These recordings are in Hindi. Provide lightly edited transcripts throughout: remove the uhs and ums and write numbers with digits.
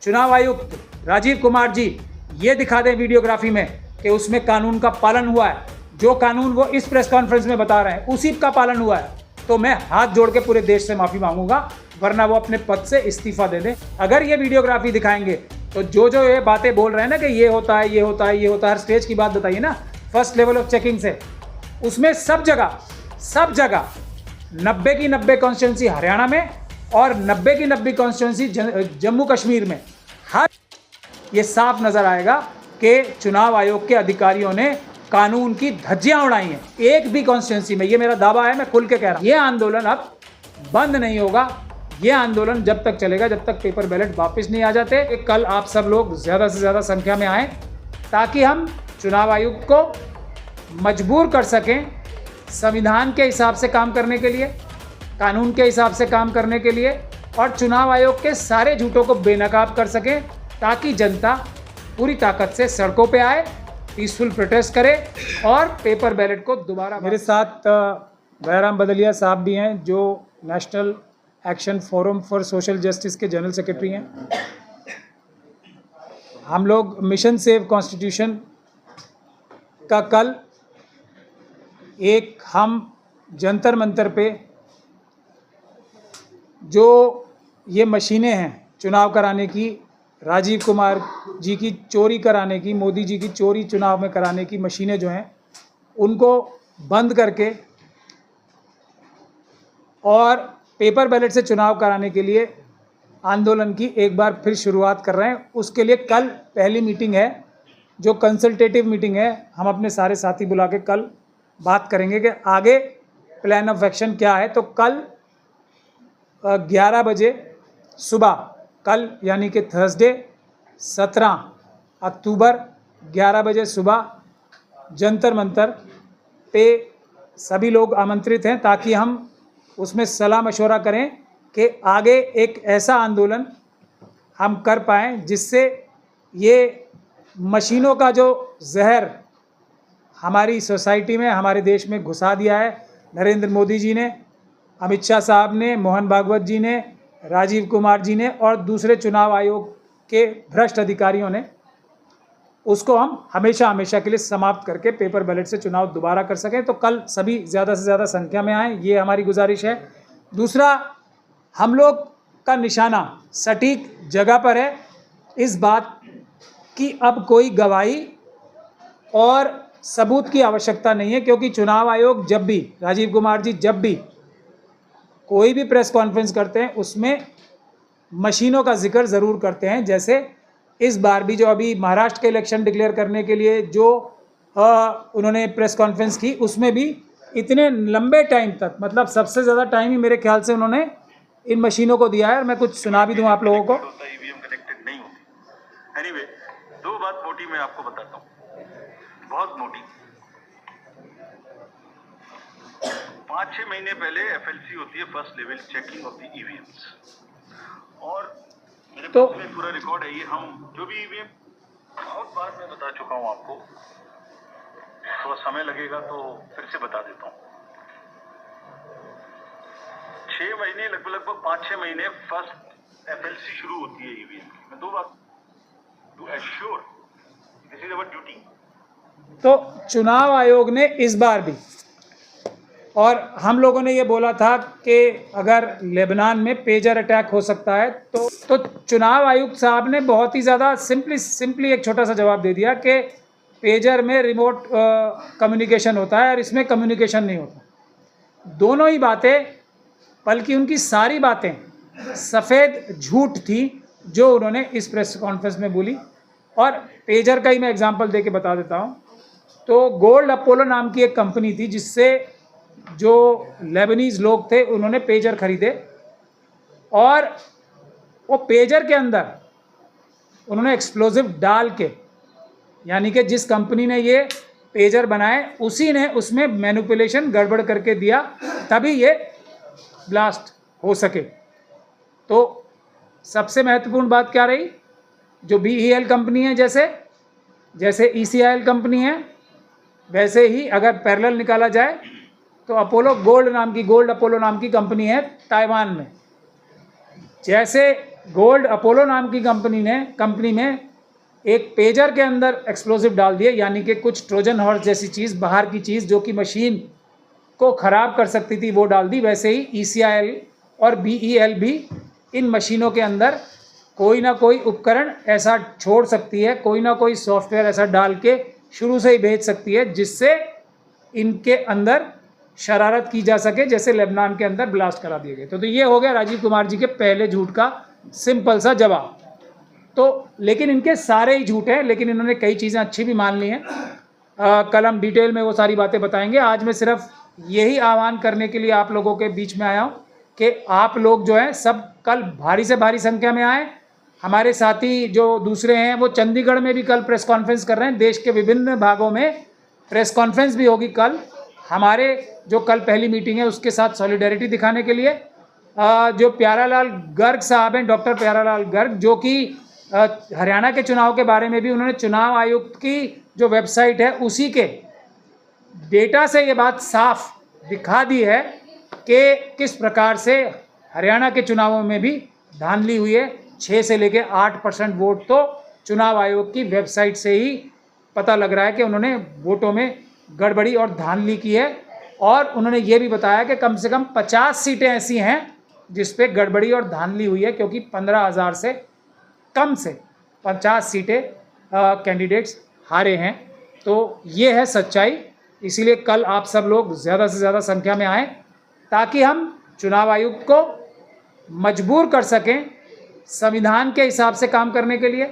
चुनाव आयुक्त राजीव कुमार जी ये दिखा दें वीडियोग्राफी में कि उसमें कानून का पालन हुआ है, जो कानून वो इस प्रेस कॉन्फ्रेंस में बता रहे हैं उसी का पालन हुआ है, तो मैं हाथ जोड़ के पूरे देश से माफी मांगूंगा, वरना वो अपने पद से इस्तीफा दे दें। अगर ये वीडियोग्राफी दिखाएंगे तो जो ये बातें बोल रहे हैं ना कि ये होता है, ये होता है, ये होता है, हर स्टेज की बात बताइए ना, फर्स्ट लेवल ऑफ चेकिंग से, उसमें सब जगह 90 की 90 कॉन्स्टिट्यूंसी हरियाणा में और 90 की 90 कॉन्स्टिट्यूंसी जम्मू कश्मीर में, हर ये साफ नजर आएगा कि चुनाव आयोग के अधिकारियों ने कानून की धज्जियां उड़ाई हैं। एक भी कॉन्स्टिट्यूंसी में, ये मेरा दावा है, मैं खुल के कह रहा हूं, ये आंदोलन अब बंद नहीं होगा। ये आंदोलन जब तक चलेगा जब तक पेपर बैलेट वापस नहीं आ जाते। कल आप सब लोग ज़्यादा से ज़्यादा संख्या में आएँ ताकि हम चुनाव आयुक्त को मजबूर कर सकें संविधान के हिसाब से काम करने के लिए, कानून के हिसाब से काम करने के लिए, और चुनाव आयोग के सारे झूठों को बेनकाब कर सकें ताकि जनता पूरी ताकत से सड़कों पे आए, पीसफुल प्रोटेस्ट करे और पेपर बैलेट को दोबारा। मेरे साथ भैराम बदलिया साहब भी हैं जो national action forum for social justice के जनरल सेक्रेटरी हैं। हम लोग मिशन सेव कॉन्स्टिट्यूशन का कल एक हम जंतर मंतर पे जो ये मशीनें हैं चुनाव कराने की, राजीव कुमार जी की चोरी कराने की, मोदी जी की चोरी चुनाव में कराने की मशीनें जो हैं उनको बंद करके और पेपर बैलेट से चुनाव कराने के लिए आंदोलन की एक बार फिर शुरुआत कर रहे हैं। उसके लिए कल पहली मीटिंग है जो कंसल्टेटिव मीटिंग है। हम अपने सारे साथी बुला के कल बात करेंगे कि आगे प्लान ऑफ एक्शन क्या है। तो कल 11 बजे सुबह, कल यानी कि थर्सडे 17 अक्टूबर 11 बजे सुबह जंतर मंतर पे सभी लोग आमंत्रित हैं ताकि हम उसमें सलाह मशवरा करें कि आगे एक ऐसा आंदोलन हम कर पाएँ जिससे ये मशीनों का जो जहर हमारी सोसाइटी में, हमारे देश में घुसा दिया है नरेंद्र मोदी जी ने, अमित शाह साहब ने, मोहन भागवत जी ने, राजीव कुमार जी ने और दूसरे चुनाव आयोग के भ्रष्ट अधिकारियों ने, उसको हम हमेशा के लिए समाप्त करके पेपर बैलेट से चुनाव दोबारा कर सकें। तो कल सभी ज़्यादा से ज़्यादा संख्या में आएँ, ये हमारी गुजारिश है। दूसरा, हम लोग का निशाना सटीक जगह पर है, इस बात की अब कोई गवाही और सबूत की आवश्यकता नहीं है, क्योंकि चुनाव आयोग जब भी, राजीव कुमार जी जब भी कोई भी प्रेस कॉन्फ्रेंस करते हैं उसमें मशीनों का जिक्र ज़रूर करते हैं। जैसे इस बार भी जो अभी महाराष्ट्र के इलेक्शन डिक्लेयर करने के लिए जो उन्होंने प्रेस कॉन्फ्रेंस की, उसमें भी इतने लंबे टाइम तक, मतलब सबसे ज़्यादा टाइम ही मेरे ख्याल से उन्होंने इन मशीनों को दिया है। और मैं कुछ सुना भी दूं आप लोगों को। ईवीएम कनेक्टेड नहीं होती। एनीवे, दो बात मोटी मैं आपको बताता हूँ, बहुत मोटी। 5-6 महीने पहले एफएलसी होती है, first level checking of the EVMs, और मेरे पास में पूरा रिकॉर्ड है। ये हम जो भी ईवीएम बहुत बार मैं बता चुका हूँ आपको, थोड़ा समय लगेगा तो फिर से बता देता हूँ। 6 महीने, लगभग 5-6 महीने फर्स्ट एफएलसी शुरू होती है ईवीएम की। मैं दो बात to assure this is our duty. तो चुनाव आयोग ने इस बार भी, और हम लोगों ने ये बोला था कि अगर लेबनान में पेजर अटैक हो सकता है तो चुनाव आयुक्त साहब ने बहुत ही ज़्यादा सिंपली एक छोटा सा जवाब दे दिया कि पेजर में रिमोट कम्युनिकेशन होता है और इसमें कम्युनिकेशन नहीं होता। दोनों ही बातें, बल्कि उनकी सारी बातें सफ़ेद झूठ थी जो उन्होंने इस प्रेस कॉन्फ्रेंस में बोली। और पेजर का ही मैं एग्जांपल दे के बता देता हूँ। तो गोल्ड अपोलो नाम की एक कंपनी थी जिससे जो लेबनीज लोग थे उन्होंने पेजर खरीदे, और वो पेजर के अंदर उन्होंने एक्सप्लोजिव डाल के, यानी कि जिस कंपनी ने ये पेजर बनाए उसी ने उसमें मैनिपुलेशन गड़बड़ करके दिया, तभी ये ब्लास्ट हो सके। तो सबसे महत्वपूर्ण बात क्या रही, जो BEL कंपनी है, जैसे ECIL कंपनी है, वैसे ही अगर पैरेलल निकाला जाए तो गोल्ड अपोलो नाम की कंपनी है ताइवान में। जैसे गोल्ड अपोलो नाम की कंपनी में एक पेजर के अंदर एक्सप्लोजिव डाल दिए, यानी कि कुछ ट्रोजन हॉर्स जैसी चीज़, बाहर की चीज़ जो कि मशीन को ख़राब कर सकती थी, वो डाल दी। वैसे ही ECIL और BEL भी इन मशीनों के अंदर कोई ना कोई उपकरण ऐसा छोड़ सकती है, कोई ना कोई सॉफ्टवेयर ऐसा डाल के शुरू से ही भेज सकती है जिससे इनके अंदर शरारत की जा सके, जैसे लेबनान के अंदर ब्लास्ट करा दिए गए। तो ये हो गया राजीव कुमार जी के पहले झूठ का सिंपल सा जवाब। तो लेकिन इनके सारे ही झूठ हैं, लेकिन इन्होंने कई चीज़ें अच्छी भी मान ली हैं। कल हम डिटेल में वो सारी बातें बताएंगे। आज मैं सिर्फ यही आह्वान करने के लिए आप लोगों के बीच में आया हूँ कि आप लोग जो है सब कल भारी से भारी संख्या में आए। हमारे साथी जो दूसरे हैं वो चंडीगढ़ में भी कल प्रेस कॉन्फ्रेंस कर रहे हैं, देश के विभिन्न भागों में प्रेस कॉन्फ्रेंस भी होगी कल। हमारे जो कल पहली मीटिंग है उसके साथ सॉलिडेरिटी दिखाने के लिए जो प्यारालाल गर्ग साहब हैं, डॉक्टर प्यारालाल गर्ग, जो कि हरियाणा के चुनाव के बारे में भी उन्होंने चुनाव आयुक्त की जो वेबसाइट है उसी के डेटा से ये बात साफ दिखा दी है कि किस प्रकार से हरियाणा के चुनावों में भी धांधली हुई है। 6 से लेके 8% वोट तो चुनाव आयोग की वेबसाइट से ही पता लग रहा है कि उन्होंने वोटों में गड़बड़ी और धांधली की है। और उन्होंने ये भी बताया कि कम से कम 50 सीटें ऐसी हैं जिस पे गड़बड़ी और धांधली हुई है, क्योंकि 15,000 से कम से 50 सीटें कैंडिडेट्स हारे हैं। तो ये है सच्चाई। इसीलिए कल आप सब लोग ज़्यादा से ज़्यादा संख्या में आएँ ताकि हम चुनाव आयुक्त को मजबूर कर सकें संविधान के हिसाब से काम करने के लिए,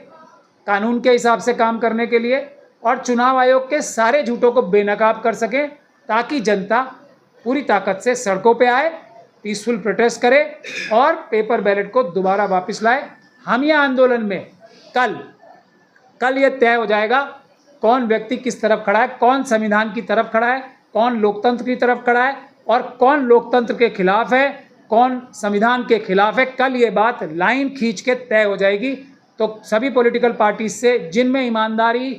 कानून के हिसाब से काम करने के लिए, और चुनाव आयोग के सारे झूठों को बेनकाब कर सकें ताकि जनता पूरी ताकत से सड़कों पे आए, पीसफुल प्रोटेस्ट करे और पेपर बैलेट को दोबारा वापस लाए। हम ये आंदोलन में कल ये तय हो जाएगा कौन व्यक्ति किस तरफ खड़ा है, कौन संविधान की तरफ खड़ा है, कौन लोकतंत्र की तरफ खड़ा है और कौन लोकतंत्र के खिलाफ है, कौन संविधान के खिलाफ है। कल ये बात लाइन खींच के तय हो जाएगी। तो सभी पॉलिटिकल पार्टी से जिनमें ईमानदारी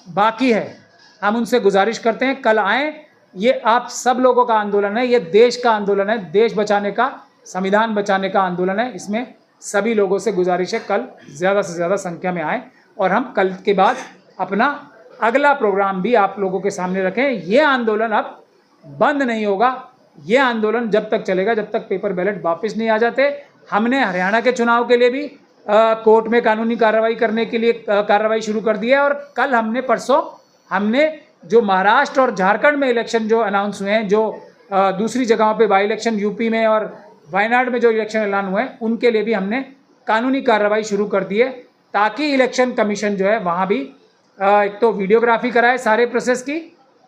बाकी है, हम उनसे गुजारिश करते हैं कल आएँ। ये आप सब लोगों का आंदोलन है, ये देश का आंदोलन है, देश बचाने का, संविधान बचाने का आंदोलन है। इसमें सभी लोगों से गुजारिश है कल ज़्यादा से ज़्यादा संख्या में आएँ और हम कल के बाद अपना अगला प्रोग्राम भी आप लोगों के सामने रखें। ये आंदोलन अब बंद नहीं होगा, ये आंदोलन जब तक चलेगा जब तक पेपर बैलेट वापस नहीं आ जाते। हमने हरियाणा के चुनाव के लिए भी कोर्ट में कानूनी कार्रवाई करने के लिए कार्रवाई शुरू कर दी है। और कल परसों हमने जो महाराष्ट्र और झारखंड में इलेक्शन जो अनाउंस हुए हैं, जो दूसरी जगहों पे बाई इलेक्शन यूपी में और वायनाड में जो इलेक्शन ऐलान हुए हैं, उनके लिए भी हमने कानूनी कार्रवाई शुरू कर दी है ताकि इलेक्शन कमीशन जो है वहाँ भी एक तो वीडियोग्राफी कराए सारे प्रोसेस की,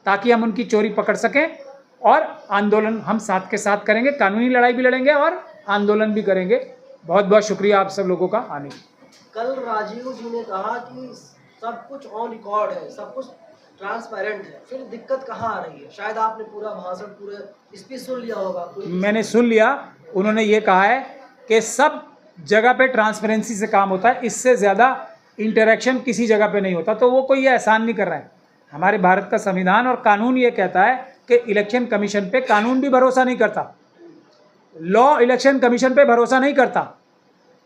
ताकि हम उनकी चोरी पकड़ सकें। और आंदोलन हम साथ के साथ करेंगे, कानूनी लड़ाई भी लड़ेंगे और आंदोलन भी करेंगे। बहुत बहुत शुक्रिया आप सब लोगों का आने। कल राजीव जी ने कहा कि सब कुछ ऑन रिकॉर्ड है, सब कुछ ट्रांसपेरेंट है, फिर दिक्कत कहाँ आ रही है? शायद आपने पूरा भाषण, पूरा स्पीच सुन लिया होगा। मैंने सुन लिया। उन्होंने ये कहा है कि सब जगह पे ट्रांसपेरेंसी से काम होता है, इससे ज़्यादा इंटरेक्शन किसी जगह पे नहीं होता। तो वो कोई ये एहसान नहीं कर रहा है। हमारे भारत का संविधान और कानून ये कहता है कि इलेक्शन कमीशन पे कानून भी भरोसा नहीं करता, लॉ इलेक्शन कमीशन पे भरोसा नहीं करता।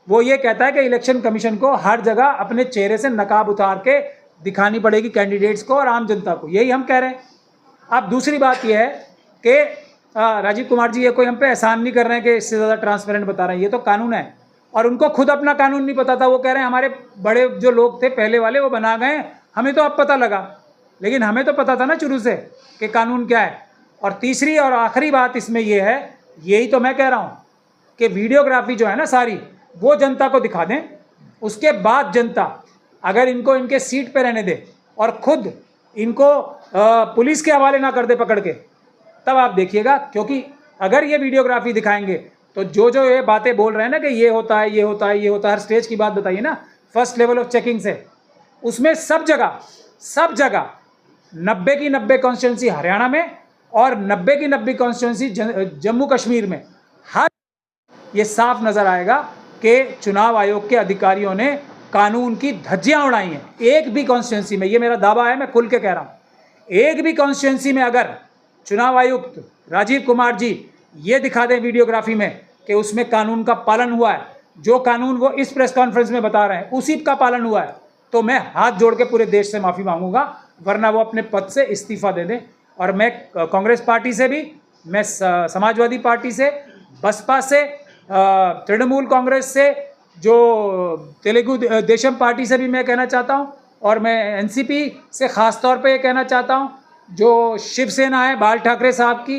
वो ये कहता है कि इलेक्शन कमीशन को हर जगह अपने चेहरे से नकाब उतार के दिखानी पड़ेगी कैंडिडेट्स को और आम जनता को। यही हम कह रहे हैं। अब दूसरी बात यह है कि राजीव कुमार जी ये कोई हम पे एहसान नहीं कर रहे हैं कि इससे ज़्यादा ट्रांसपेरेंट बता रहे हैं। ये तो कानून है और उनको खुद अपना कानून नहीं पता था। वो कह रहे हैं हमारे बड़े जो लोग थे पहले वाले वो बना गए, हमें तो अब पता लगा, लेकिन हमें तो पता था ना शुरू से कि कानून क्या है। और तीसरी और आखिरी बात इसमें यह है, यही तो मैं कह रहा हूँ कि वीडियोग्राफी जो है ना सारी, वो जनता को दिखा दें। उसके बाद जनता अगर इनको इनके सीट पे रहने दे और खुद इनको पुलिस के हवाले ना कर दे पकड़ के, तब आप देखिएगा। क्योंकि अगर ये वीडियोग्राफी दिखाएंगे तो जो ये बातें बोल रहे हैं ना कि ये होता है, ये होता है, ये होता है, हर स्टेज की बात बताइए ना, फर्स्ट लेवल ऑफ चेकिंग से, उसमें सब जगह 90 की 90 कॉन्स्टिट्यूंसी हरियाणा में और 90 की 90 कॉन्स्टिट्यूंसी जम्मू कश्मीर में, हर ये साफ नज़र आएगा कि चुनाव आयोग के अधिकारियों ने कानून की धज्जियां उड़ाई हैं। एक भी कॉन्स्टिट्यूंसी में, ये मेरा दावा है, मैं खुल के कह रहा हूँ, एक भी कॉन्स्टिट्यूंसी में अगर चुनाव आयुक्त राजीव कुमार जी ये दिखा दें वीडियोग्राफी में कि उसमें कानून का पालन हुआ है, जो कानून वो इस प्रेस कॉन्फ्रेंस में बता रहे हैं उसी का पालन हुआ है, तो मैं हाथ जोड़ के पूरे देश से माफ़ी मांगूंगा, वरना वो अपने पद से इस्तीफा दे दें। और मैं कांग्रेस पार्टी से भी, मैं समाजवादी पार्टी से, बसपा से, तृणमूल कांग्रेस से, जो तेलुगु देशम पार्टी से भी मैं कहना चाहता हूँ, और मैं एनसीपी से ख़ास तौर पे ये कहना चाहता हूँ, जो शिवसेना है बाल ठाकरे साहब की,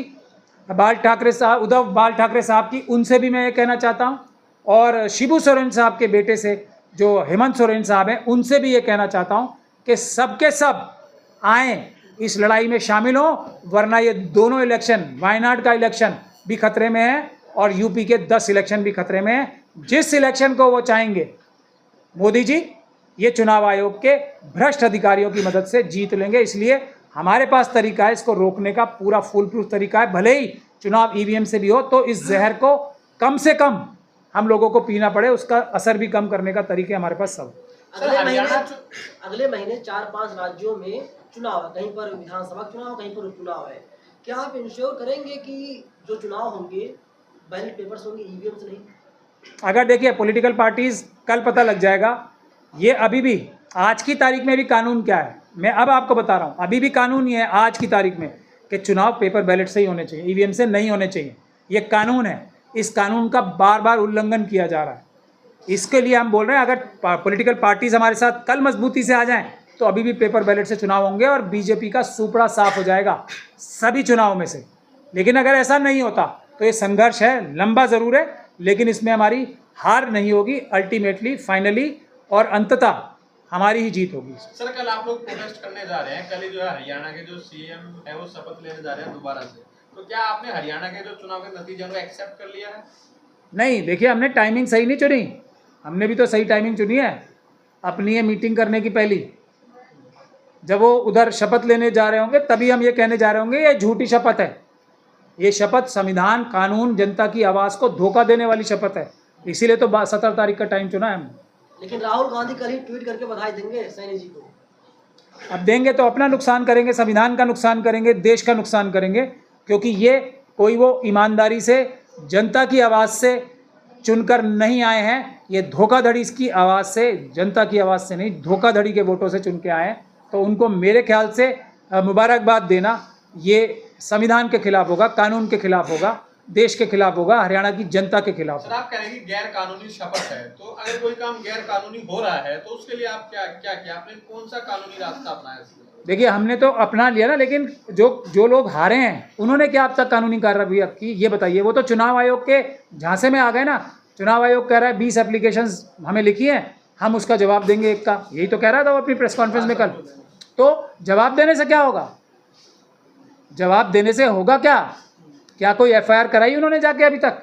उद्धव बाल ठाकरे साहब की, उनसे भी मैं ये कहना चाहता हूँ, और शिबू सोरेन साहब के बेटे से जो हेमंत सोरेन साहब हैं, उनसे भी ये कहना चाहता हूँ कि सबके सब आएँ, इस लड़ाई में शामिल हों, वरना ये दोनों इलेक्शन, वायनाड का इलेक्शन भी खतरे में है और यूपी के 10 इलेक्शन भी खतरे में है। जिस इलेक्शन को वो चाहेंगे मोदी जी ये चुनाव आयोग के भ्रष्ट अधिकारियों की मदद से जीत लेंगे। इसलिए हमारे पास तरीका है इसको रोकने का, पूरा फुल प्रूफ तरीका है। भले ही चुनाव ईवीएम से भी हो तो इस जहर को कम से कम हम लोगों को पीना पड़े, उसका असर भी कम करने का तरीके हमारे पास सब। अगले महीने 4-5 राज्यों में चुनाव है, कहीं पर विधानसभा चुनाव, कहीं पर उपचुनाव है। क्या आप इंश्योर करेंगे कि जो चुनाव होंगे बैलेट पेपर्स होंगे, ईवीएम से नहीं? अगर देखिए पॉलिटिकल पार्टीज कल पता लग जाएगा, ये अभी भी आज की तारीख में भी कानून क्या है मैं अब आपको बता रहा हूँ। अभी भी कानून ये है आज की तारीख में कि चुनाव पेपर बैलेट से ही होने चाहिए, ईवीएम से नहीं होने चाहिए। ये कानून है, इस कानून का बार बार उल्लंघन किया जा रहा है। इसके लिए हम बोल रहे हैं अगर पॉलिटिकल पार्टीज हमारे साथ कल मजबूती से आ जाएं तो अभी भी पेपर बैलेट से चुनाव होंगे और बीजेपी का सुपड़ा साफ हो जाएगा सभी चुनाव में से। लेकिन अगर ऐसा नहीं होता तो ये संघर्ष है, लंबा ज़रूर है, लेकिन इसमें हमारी हार नहीं होगी। अल्टीमेटली, फाइनली और अंततः हमारी ही जीत होगी। सर कल आप लोग प्रोटेस्ट करने जा रहे हैं, कल ही जो है हरियाणा के जो सीएम है वो शपथ लेने जा रहे हैं दोबारा से, तो क्या आपने हरियाणा के जो चुनाव के नतीजे को एक्सेप्ट कर लिया है? नहीं, देखिए हमने टाइमिंग सही नहीं चुनी, हमने भी तो सही टाइमिंग चुनी है अपनी ये मीटिंग करने की पहली। जब वो उधर शपथ लेने जा रहे होंगे तभी हम ये कहने जा रहे होंगे ये झूठी शपथ है, ये शपथ संविधान, कानून, जनता की आवाज़ को धोखा देने वाली शपथ है। इसीलिए तो 17 तारीख का टाइम चुना है हमने। लेकिन राहुल गांधी कल ही ट्वीट करके बधाई देंगे सैनी जी को। अब देंगे तो अपना नुकसान करेंगे, संविधान का नुकसान करेंगे, देश का नुकसान करेंगे, क्योंकि ये कोई वो ईमानदारी से जनता की आवाज़ से चुनकर नहीं आए हैं, ये धोखाधड़ी की आवाज़ से, जनता की आवाज़ से नहीं, धोखाधड़ी के वोटों से चुन के आए हैं। तो उनको मेरे ख्याल से मुबारकबाद देना ये संविधान के खिलाफ होगा, कानून के खिलाफ होगा, देश के खिलाफ होगा, हरियाणा की जनता के खिलाफ। सर आप कह रहे हैं कि गैर कानूनी शपथ है, तो अगर कोई काम गैर कानूनी हो रहा है तो उसके लिए आप क्या किया, आपने कौन सा कानूनी रास्ता अपनाया? देखिए हमने तो अपना लिया ना, लेकिन जो लोग हारे हैं उन्होंने क्या अब तक कानूनी कार्रवाई की ये बताइए। वो तो चुनाव आयोग के झांसे में आ गए ना। चुनाव आयोग कह रहा है 20 एप्लीकेशंस हमें लिखी हैं, हम उसका जवाब देंगे एक का, यही तो कह रहा था वो अपनी प्रेस कॉन्फ्रेंस में कल। तो जवाब देने से क्या होगा? जवाब देने से होगा क्या कोई एफआईआर कराई उन्होंने जाके अभी तक?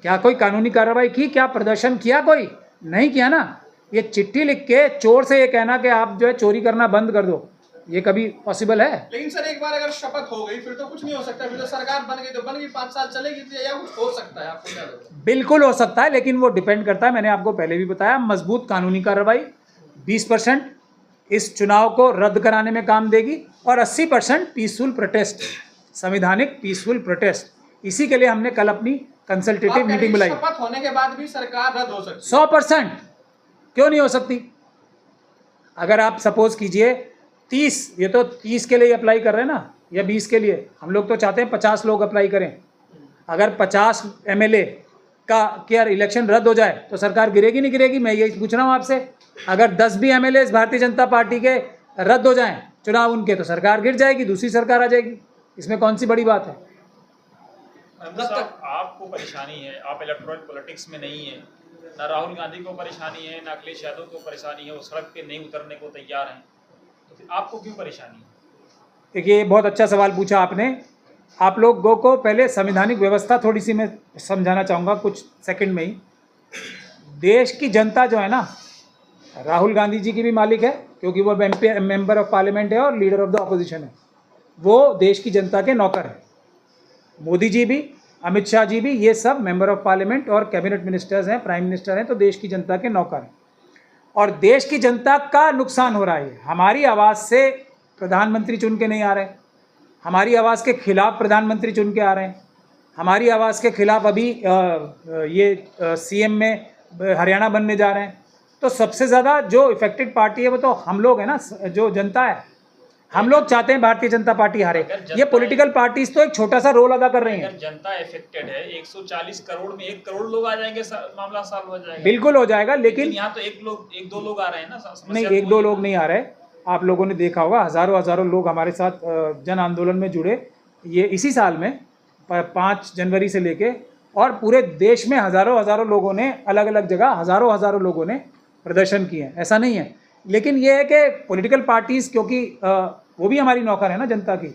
क्या कोई कानूनी कार्रवाई की? क्या प्रदर्शन किया? कोई नहीं किया ना। ये चिट्ठी लिख के चोर से ये कहना कि आप जो है चोरी करना बंद कर दो, ये कभी पॉसिबल है? लेकिन सर एक बार अगर शपथ हो गई फिर तो कुछ नहीं हो सकता, फिर तो सरकार बन गई तो बन गई, 5 साल चलेगी तो या कुछ हो सकता है? आपको क्या लगता है? बिल्कुल हो सकता है, लेकिन वो डिपेंड करता है, मैंने आपको पहले भी बताया, मजबूत कानूनी कार्रवाई 20% इस चुनाव को रद्द कराने में काम देगी और 80% पीसफुल प्रोटेस्ट, संवैधानिक पीसफुल प्रोटेस्ट। इसी के लिए हमने कल अपनी कंसल्टेटिव मीटिंग बुलाई। शपथ होने के बाद भी सरकार रद्द हो सकती है? 100% क्यों नहीं हो सकती? अगर आप सपोज कीजिए 30, ये तो 30 के लिए अप्लाई कर रहे हैं ना, या 20 के लिए, हम लोग तो चाहते हैं 50 लोग अप्लाई करें। अगर 50 MLA का क्या इलेक्शन रद्द हो जाए तो सरकार गिरेगी नहीं गिरेगी? मैं यही पूछ रहा हूँ आपसे। अगर 10 भी MLA भारतीय जनता पार्टी के रद्द हो जाएं चुनाव उनके, तो सरकार गिर जाएगी, दूसरी सरकार आ जाएगी। इसमें कौन सी बड़ी बात है? आपको परेशानी है, आप इलेक्ट्रॉनिक पॉलिटिक्स में नहीं है, ना राहुल गांधी को परेशानी है, ना अखिलेश यादव को परेशानी है, वो सड़क पे नहीं उतरने को तैयार हैं, तो फिर आपको क्यों परेशानी है? देखिए बहुत अच्छा सवाल पूछा आपने। आप लोगों को पहले संवैधानिक व्यवस्था थोड़ी सी मैं समझाना चाहूँगा कुछ सेकंड में ही। देश की जनता जो है ना, राहुल गांधी जी की भी मालिक है क्योंकि वो मेंबर ऑफ पार्लियामेंट है और लीडर ऑफ द ऑपोजिशन है, वो देश की जनता के नौकर है। मोदी जी भी, अमित शाह जी भी, ये सब मेंबर ऑफ पार्लियामेंट और कैबिनेट मिनिस्टर्स हैं, प्राइम मिनिस्टर हैं, तो देश की जनता के नौकर हैं। और देश की जनता का नुकसान हो रहा है। हमारी आवाज़ से प्रधानमंत्री चुन के नहीं आ रहे, हमारी आवाज़ के खिलाफ प्रधानमंत्री चुन के आ रहे हैं, हमारी आवाज़ के खिलाफ अभी ये CM में हरियाणा बनने जा रहे हैं। तो सबसे ज़्यादा जो इफेक्टेड पार्टी है वो तो हम लोग हैं ना, जो जनता है। हम लोग चाहते हैं भारतीय जनता पार्टी हारे। ये पॉलिटिकल पार्टीज तो एक छोटा सा रोल अदा कर रही हैं। अगर जनता इफेक्टेड है, 140 करोड़ में 1 करोड़ लोग आ जाएंगे, मामला सॉल्व हो जाएगा। बिल्कुल हो जाएगा, लेकिन यहाँ तो एक दो लोग आ रहे हैं ना, समस्या नहीं, तो एक दो वही लोग नहीं आ रहे। आप लोगों ने देखा होगा, हज़ारों हज़ारों लोग हमारे साथ जन आंदोलन में जुड़े। ये इसी साल में 5 जनवरी से लेके, और पूरे देश में हज़ारों हज़ारों लोगों ने, अलग अलग जगह हज़ारों हज़ारों लोगों ने प्रदर्शन किए हैं, ऐसा नहीं है। लेकिन ये है कि पॉलिटिकल पार्टीज़, क्योंकि वो भी हमारी नौकर है ना जनता की,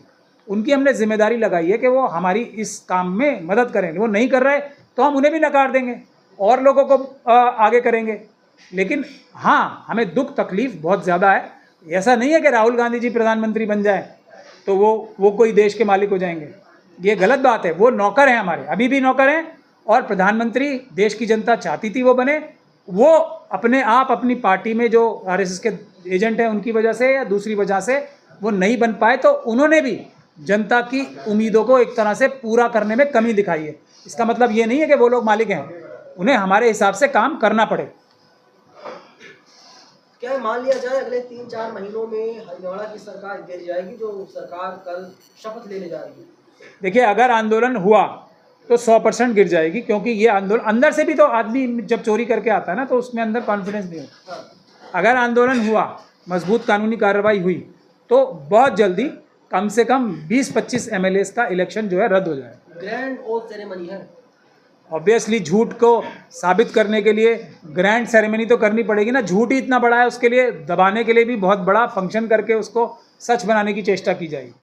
उनकी हमने जिम्मेदारी लगाई है कि वो हमारी इस काम में मदद करें। वो नहीं कर रहे तो हम उन्हें भी नकार देंगे और लोगों को आगे करेंगे। लेकिन हाँ, हमें दुख तकलीफ़ बहुत ज़्यादा है। ऐसा नहीं है कि राहुल गांधी जी प्रधानमंत्री बन जाए तो वो कोई देश के मालिक हो जाएंगे, ये गलत बात है। वो नौकर हैं हमारे, अभी भी नौकर हैं, और प्रधानमंत्री देश की जनता चाहती थी वो बने। वो अपने आप अपनी पार्टी में जो आरएसएस के एजेंट हैं उनकी वजह से या दूसरी वजह से वो नहीं बन पाए, तो उन्होंने भी जनता की उम्मीदों को एक तरह से पूरा करने में कमी दिखाई है। इसका मतलब ये नहीं है कि वो लोग मालिक हैं, उन्हें हमारे हिसाब से काम करना पड़े। क्या मान लिया जाए अगले 3-4 महीनों में हरियाणा की सरकार गिर जाएगी, जो सरकार कल शपथ लेने जा रही है? देखिए, अगर आंदोलन हुआ तो 100% गिर जाएगी, क्योंकि ये आंदोलन अंदर से भी, तो आदमी जब चोरी करके आता है ना तो उसमें अंदर कॉन्फिडेंस नहीं होता। अगर आंदोलन हुआ, मजबूत कानूनी कार्रवाई हुई, तो बहुत जल्दी कम से कम 20-25 MLAs का इलेक्शन जो है रद्द हो जाएगा। ग्रैंड ओथ सेरेमनी है। ऑब्वियसली झूठ को साबित करने के लिए ग्रैंड सेरेमनी तो करनी पड़ेगी ना। झूठ ही इतना बड़ा है, उसके लिए दबाने के लिए भी बहुत बड़ा फंक्शन करके उसको सच बनाने की चेष्टा की जाएगी।